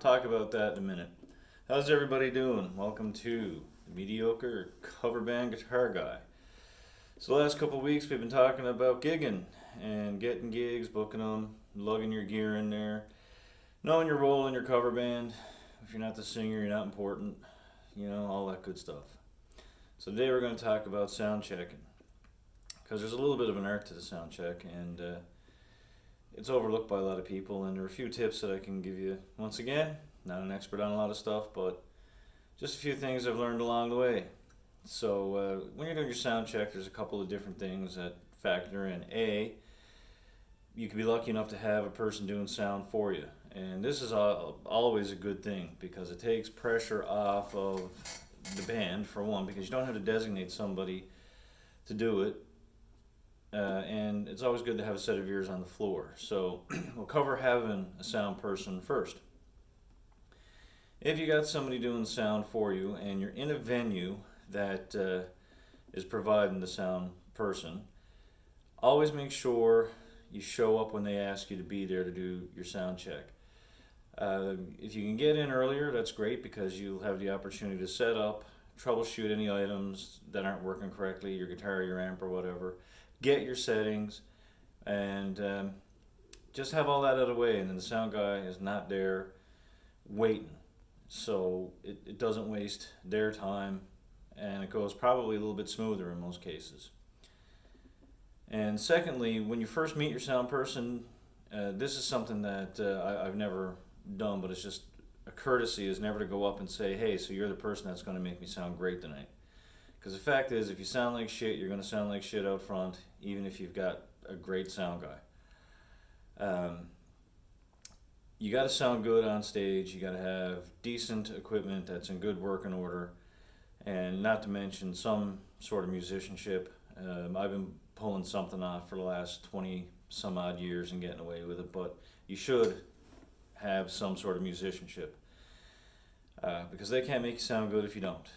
talk about that in a minute. How's everybody doing? Welcome to the Mediocre Cover Band Guitar Guy. So the last couple of weeks we've been talking about gigging and getting gigs, booking them, lugging your gear in there, knowing your role in your cover band. If you're not the singer, you're not important, all that good stuff. So today we're going to talk about sound checking, because there's a little bit of an art to the sound check, and it's overlooked by a lot of people, and there are a few tips that I can give you. Once again, not an expert on a lot of stuff, but just a few things I've learned along the way. So when you're doing your sound check, there's a couple of different things that factor in. You can be lucky enough to have a person doing sound for you, and this is always a good thing, because it takes pressure off of the band, for one, because you don't have to designate somebody to do it. And it's always good to have a set of ears on the floor. So we'll cover having a sound person first. If you got somebody doing sound for you and you're in a venue that is providing the sound person, always make sure you show up when they ask you to be there to do your sound check. If you can get in earlier, that's great, because you'll have the opportunity to set up, troubleshoot any items that aren't working correctly, your guitar, your amp, or whatever. Get your settings, and just have all that out of the way, and then the sound guy is not there waiting, so it doesn't waste their time, and it goes probably a little bit smoother in most cases. And secondly, when you first meet your sound person, this is something that I've never done, but it's just a courtesy, is never to go up and say, "Hey, so you're the person that's going to make me sound great tonight." Because the fact is, if you sound like shit, you're going to sound like shit out front, even if you've got a great sound guy. You got to sound good on stage. You got to have decent equipment that's in good working order, and not to mention some sort of musicianship. I've been pulling something off for the last 20 some odd years and getting away with it, but you should have some sort of musicianship, because they can't make you sound good if you don't.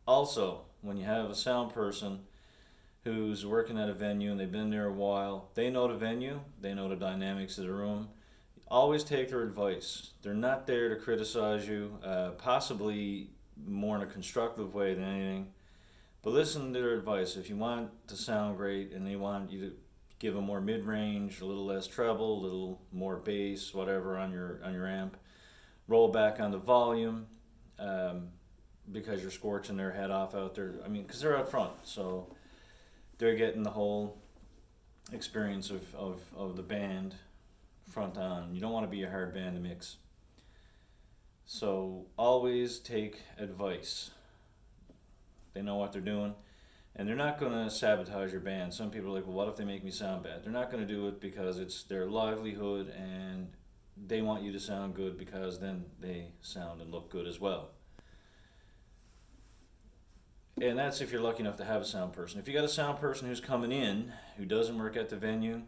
Also, when you have a sound person who's working at a venue and they've been there a while, they know the venue, they know the dynamics of the room. Always take their advice. They're not there to criticize you, possibly more in a constructive way than anything, but listen to their advice. If you want to sound great and they want you to give them more mid-range, a little less treble, a little more bass, whatever, on your amp, roll back on the volume, because you're scorching their head off out there. Because they're out front, so they're getting the whole experience of the band front on. You don't want to be a hard band to mix. So always take advice. They know what they're doing, and they're not going to sabotage your band. Some people are like, well, what if they make me sound bad? They're not going to do it, because it's their livelihood, and they want you to sound good, because then they sound and look good as well. And that's if you're lucky enough to have a sound person. If you got a sound person who's coming in, who doesn't work at the venue,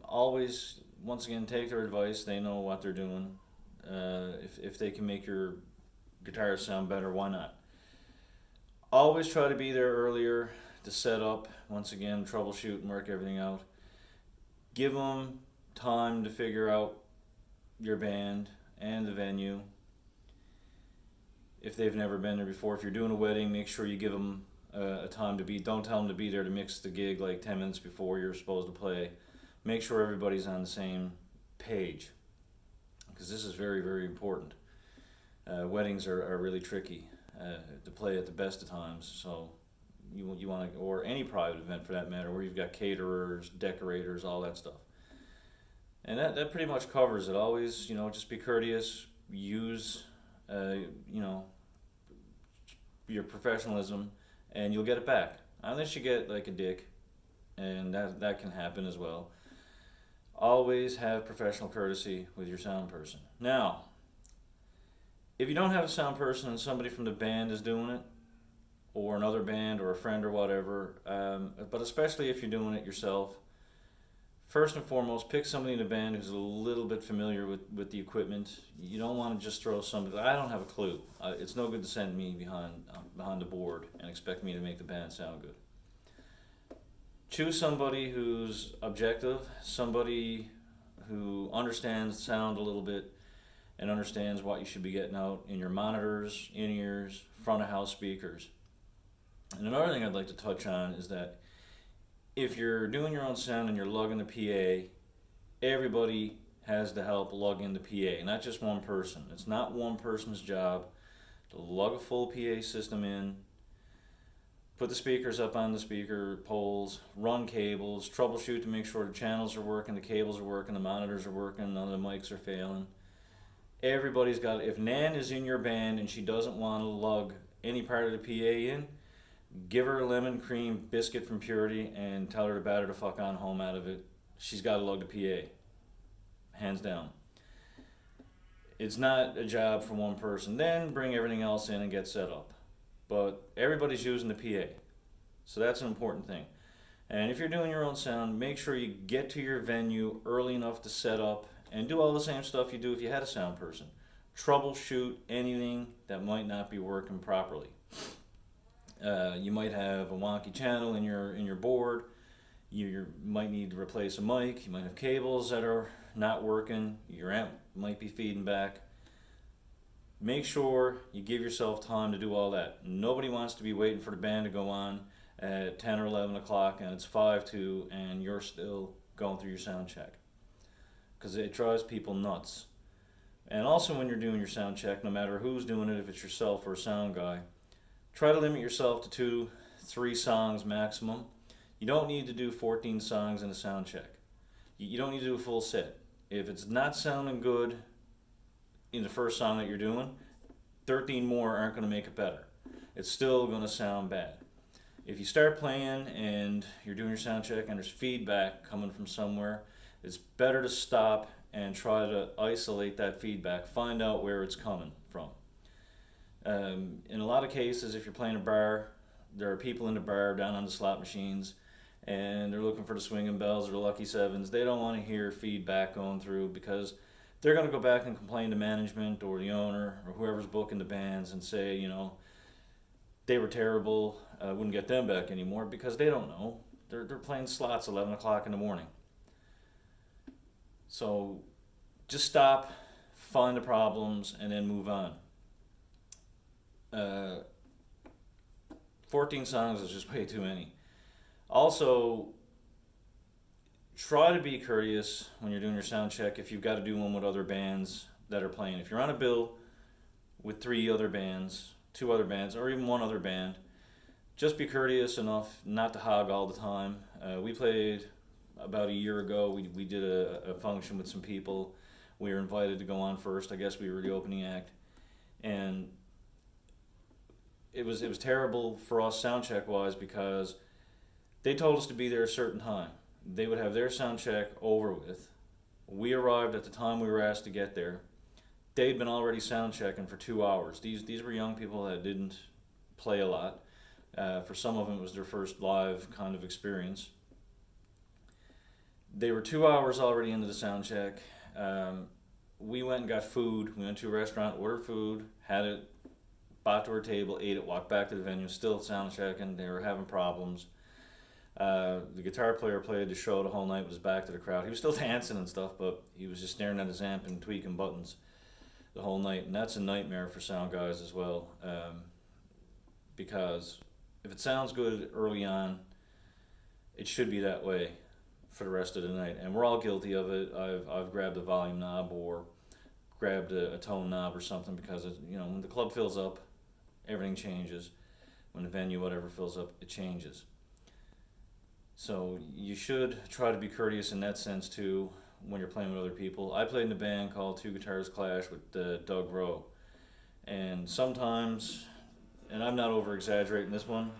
always, once again, take their advice. They know what they're doing. If they can make your guitar sound better, why not? Always try to be there earlier to set up, once again, troubleshoot and work everything out. Give them time to figure out your band and the venue. If they've never been there before, if you're doing a wedding, make sure you give them a time to be. Don't tell them to be there to mix the gig like 10 minutes before you're supposed to play. Make sure everybody's on the same page, because this is very, very important. Weddings are really tricky to play at the best of times, so you want to, or any private event for that matter, where you've got caterers, decorators, all that stuff. And that pretty much covers it. Always, just be courteous. Use your professionalism, and you'll get it back, unless you get like a dick, and that can happen as well. Always have professional courtesy with your sound person. Now, if you don't have a sound person and somebody from the band is doing it, or another band, or a friend, or whatever, but especially if you're doing it yourself, first and foremost, pick somebody in the band who's a little bit familiar with the equipment. You don't want to just throw somebody, I don't have a clue. It's no good to send me behind the board and expect me to make the band sound good. Choose somebody who's objective, somebody who understands sound a little bit and understands what you should be getting out in your monitors, in-ears, front of house speakers. And another thing I'd like to touch on is that if you're doing your own sound and you're lugging the PA, everybody has to help lug in the PA, not just one person. It's not one person's job to lug a full PA system in, put the speakers up on the speaker poles, run cables, troubleshoot to make sure the channels are working, the cables are working, the monitors are working, none of the mics are failing. Everybody's got, if Nan is in your band and she doesn't want to lug any part of the PA in, give her a lemon cream biscuit from Purity and tell her to batter the fuck on home out of it. She's got to lug the PA. Hands down. It's not a job for one person. Then bring everything else in and get set up. But everybody's using the PA. So that's an important thing. And if you're doing your own sound, make sure you get to your venue early enough to set up and do all the same stuff you do if you had a sound person. Troubleshoot anything that might not be working properly. You might have a wonky channel in your board. You might need to replace a mic. You might have cables that are not working. Your amp might be feeding back. Make sure you give yourself time to do all that. Nobody wants to be waiting for the band to go on at 10 or 11 o'clock and it's 5-2 and you're still going through your sound check, because it drives people nuts. And also when you're doing your sound check, no matter who's doing it, if it's yourself or a sound guy, try to limit yourself to 2-3 songs maximum. You don't need to do 14 songs in a sound check. You don't need to do a full set. If it's not sounding good in the first song that you're doing, 13 more aren't going to make it better. It's still going to sound bad. If you start playing and you're doing your sound check and there's feedback coming from somewhere, it's better to stop and try to isolate that feedback, find out where it's coming from. In a lot of cases, if you're playing a bar, there are people in the bar down on the slot machines and they're looking for the swinging bells or the lucky sevens. They don't want to hear feedback going through because they're going to go back and complain to management or the owner or whoever's booking the bands and say, you know, they were terrible, wouldn't get them back anymore, because they don't know. They're playing slots 11 o'clock in the morning. So just stop, find the problems, and then move on. 14 songs is just way too many. Also, try to be courteous when you're doing your sound check if you've got to do one with other bands that are playing. If you're on a bill with 3 other bands, 2 other bands, or even 1 other band, just be courteous enough not to hog all the time. We played about a year ago. We did a function with some people. We were invited to go on first. I guess we were the opening act. And it was terrible for us sound check wise because they told us to be there a certain time. They would have their sound check over with. We arrived at the time we were asked to get there. They'd been already sound checking for 2 hours. These were young people that didn't play a lot. For some of them, it was their first live kind of experience. They were 2 hours already into the sound check. We went and got food. We went to a restaurant, ordered food, had it, bought to our table, ate it, walked back to the venue, still sound checking. They were having problems. The guitar player played the show the whole night with his back to the crowd. He was still dancing and stuff, but he was just staring at his amp and tweaking buttons the whole night. And that's a nightmare for sound guys as well, because if it sounds good early on, it should be that way for the rest of the night. And we're all guilty of it. I've grabbed a volume knob or grabbed a tone knob or something because when the club fills up, everything changes. When the venue, whatever, fills up, it changes. So you should try to be courteous in that sense too when you're playing with other people. I played in a band called Two Guitars Clash with Doug Rowe. And sometimes, and I'm not over-exaggerating this one,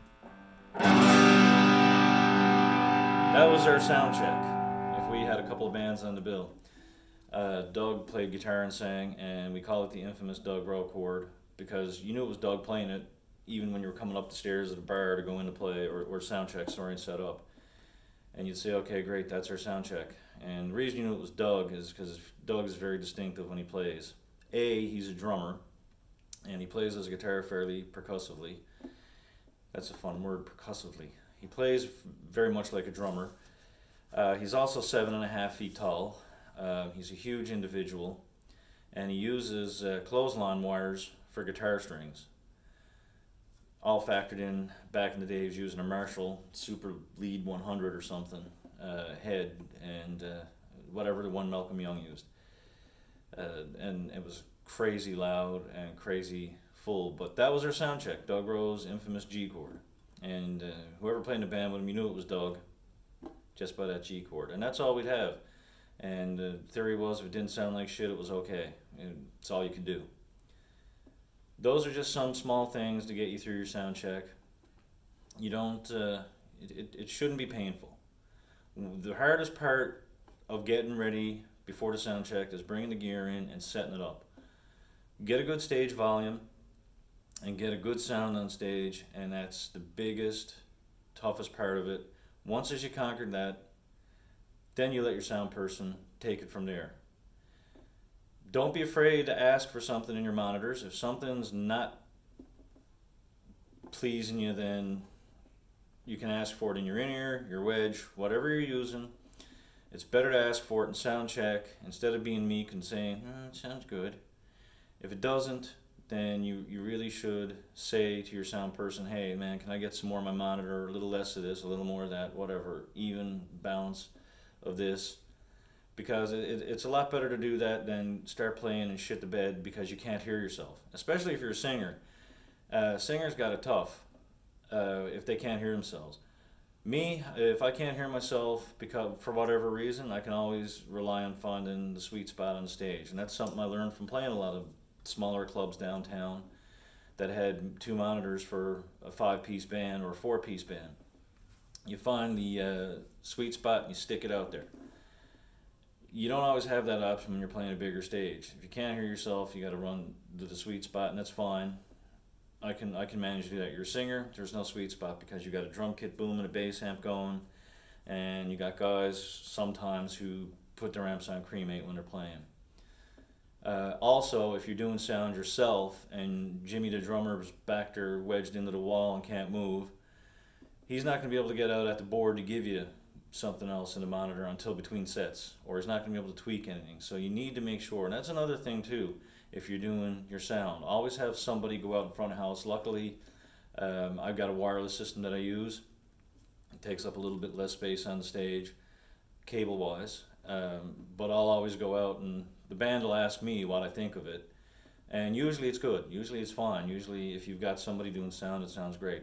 that was our sound check. If we had a couple of bands on the bill. Doug played guitar and sang, and we call it the infamous Doug Rowe chord because you knew it was Doug playing it even when you were coming up the stairs of the bar to go in to play or sound check, and set up. And you'd say, okay, great, that's our sound check. And the reason you knew it was Doug is because Doug is very distinctive when he plays. He's a drummer, and he plays his guitar fairly percussively. That's a fun word, percussively. He plays very much like a drummer. He's also 7.5 feet tall. He's a huge individual, and he uses clothesline wires for guitar strings. All factored in. Back in the day, he was using a Marshall Super Lead 100 or something head, and whatever the one Malcolm Young used. And it was crazy loud and crazy full. But that was our sound check. Doug Rowe's infamous G chord. And whoever played in the band with him, you knew it was Doug just by that G chord. And that's all we'd have. And the theory was if it didn't sound like shit, it was okay. It's all you could do. Those are just some small things to get you through your sound check. You don't, it shouldn't be painful. The hardest part of getting ready before the sound check is bringing the gear in and setting it up. Get a good stage volume and get a good sound on stage, and that's the biggest, toughest part of it. Once as you conquered that, then you let your sound person take it from there. Don't be afraid to ask for something in your monitors. If something's not pleasing you, then you can ask for it in your in-ear, your wedge, whatever you're using. It's better to ask for it in sound check instead of being meek and saying, it sounds good. If it doesn't, then you really should say to your sound person, hey man, can I get some more of my monitor, a little less of this, a little more of that, whatever, even balance of this. Because it's a lot better to do that than start playing and shit the bed because you can't hear yourself. Especially if you're a singer. Singers got it tough if they can't hear themselves. Me, if I can't hear myself because for whatever reason, I can always rely on finding the sweet spot on stage. And that's something I learned from playing a lot of smaller clubs downtown that had 2 monitors for a 5-piece band or a 4-piece band. You find the sweet spot and you stick it out there. You don't always have that option when you're playing a bigger stage. If you can't hear yourself, you got to run to the sweet spot, and that's fine. I can manage to do that. You're a singer, there's no sweet spot because you got a drum kit booming, a bass amp going, and you got guys sometimes who put their amps on cremate when they're playing. Also, if you're doing sound yourself and Jimmy the drummer's back there wedged into the wall and can't move, he's not going to be able to get out at the board to give you something else in the monitor until between sets, or he's not going to be able to tweak anything. So you need to make sure, and that's another thing too, if you're doing your sound, always have somebody go out in front of house. Luckily, I've got a wireless system that I use. It takes up a little bit less space on the stage, cable-wise, but I'll always go out and the band will ask me what I think of it, and usually it's good. Usually it's fine. Usually if you've got somebody doing sound, it sounds great.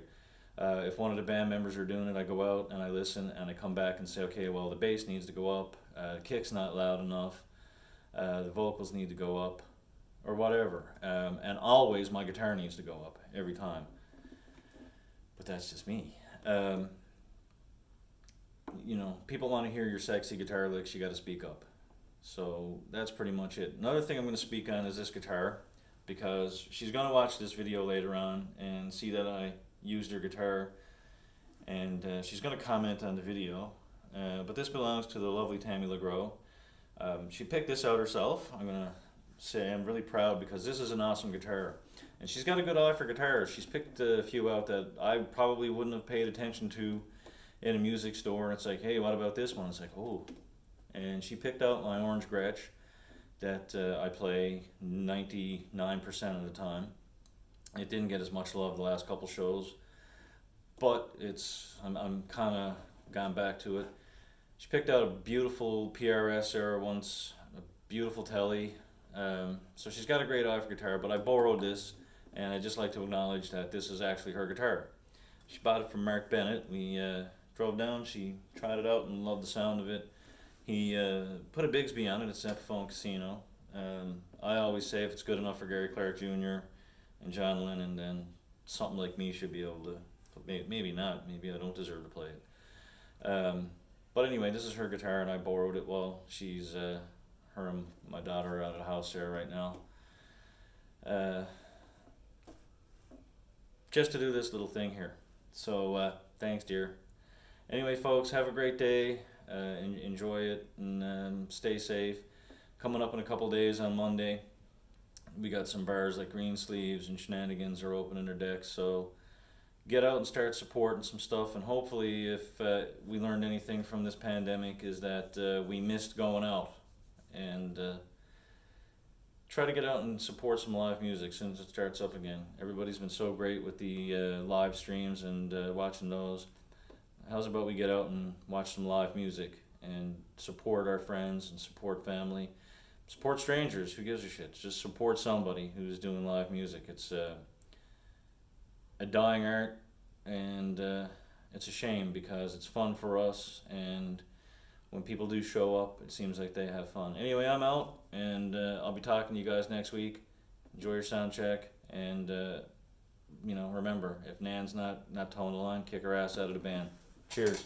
If one of the band members are doing it, I go out and I listen and I come back and say, okay, well the bass needs to go up, the kick's not loud enough, the vocals need to go up, or whatever. And always my guitar needs to go up every time. But that's just me. People want to hear your sexy guitar licks, you got to speak up. So that's pretty much it. Another thing I'm going to speak on is this guitar, because she's going to watch this video later on and see that I used her guitar, and she's going to comment on the video. But this belongs to the lovely Tammy LeGros. She picked this out herself. I'm going to say I'm really proud because this is an awesome guitar. And she's got a good eye for guitars. She's picked a few out that I probably wouldn't have paid attention to in a music store. It's like, hey, what about this one? It's like, oh. And she picked out my orange Gretsch that I play 99% of the time. It didn't get as much love the last couple shows, but I'm kind of gone back to it. She picked out a beautiful PRS era once, a beautiful telly. So she's got a great eye for guitar, but I borrowed this, and I'd just like to acknowledge that this is actually her guitar. She bought it from Mark Bennett. We drove down, she tried it out and loved the sound of it. He put a Bigsby on it, it's Epiphone Casino. I always say if it's good enough for Gary Clark Jr. and John Lennon, then something like me should be able to, maybe not, maybe I don't deserve to play it. But anyway, this is her guitar and I borrowed it while she's, her and my daughter are out of the house there right now. Just to do this little thing here. So thanks dear. Anyway folks, have a great day, enjoy it, and stay safe. Coming up in a couple days on Monday, we got some bars like Green Sleeves and Shenanigans are opening their decks, so get out and start supporting some stuff. And hopefully if we learned anything from this pandemic is that we missed going out. and try to get out and support some live music since it starts up again. Everybody's been so great with the live streams and watching those. How's about we get out and watch some live music and support our friends and support family, support strangers? Who gives a shit? Just support somebody who's doing live music. It's a dying art, and it's a shame because it's fun for us, and when people do show up, it seems like they have fun. Anyway, I'm out, and I'll be talking to you guys next week. Enjoy your sound check, and remember, if Nan's not towing the line, kick her ass out of the band. Cheers.